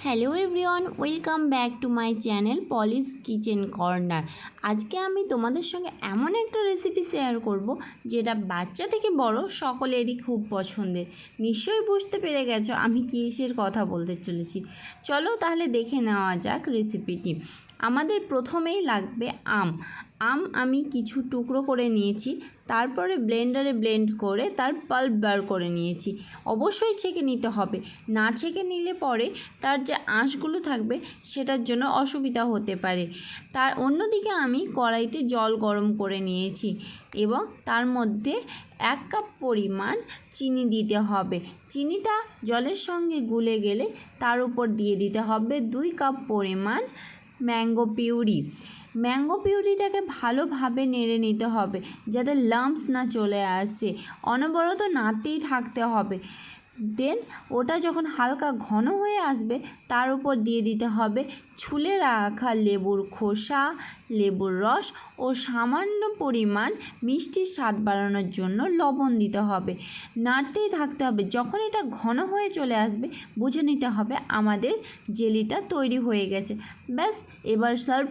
Hello everyone, welcome back to my channel পলিস kitchen corner. আজকে আমি তোমাদের সঙ্গে এমন একটা রেসিপি শেয়ার করব যেটা বাচ্চা থেকে বড় সকলেরই খুব পছন্দের। নিশ্চয়ই বুঝতে পেরে গেছো আমি কিসের কথা বলতে চলেছি। চলো তাহলে দেখে নেওয়া যাক রেসিপিটি। আমাদের প্রথমেই লাগবে আম আমি কিছু টুকরো করে নিয়েছি, তারপরে ব্লেন্ডারে ব্লেন্ড করে তার পাল্প বার করে নিয়েছি। অবশ্যই ছেঁকে নিতে হবে, না ছেঁকে নিলে পরে তার যে আঁশগুলো থাকবে সেটার জন্য অসুবিধা হতে পারে। তার অন্যদিকে আমি কড়াইতে জল গরম করে নিয়েছি এবং তার মধ্যে 1 কাপ পরিমাণ চিনি দিতে হবে। চিনিটা জলের সঙ্গে গুলে গেলে তার উপর দিয়ে দিতে হবে 2 কাপ পরিমাণ ম্যাঙ্গো পিউরিটাকে ভালোভাবে নেড়ে নিতে হবে যাতে লাম্পস না চলে আসে। অনবরত নাড়তেই থাকতে হবে। দেন ওটা যখন হালকা ঘন হয়ে আসবে তার উপর দিয়ে দিতে হবে ছুলে রাখা লেবুর খোসা, লেবুর রস ও সামান্য পরিমাণ মিষ্টির স্বাদ বাড়ানোর জন্য লবণ দিতে হবে। নাড়তেই থাকতে হবে। যখন এটা ঘন হয়ে চলে আসবে বুঝে নিতে হবে আমাদের জেলিটা তৈরি হয়ে গেছে। ব্যাস, এবার সার্ভ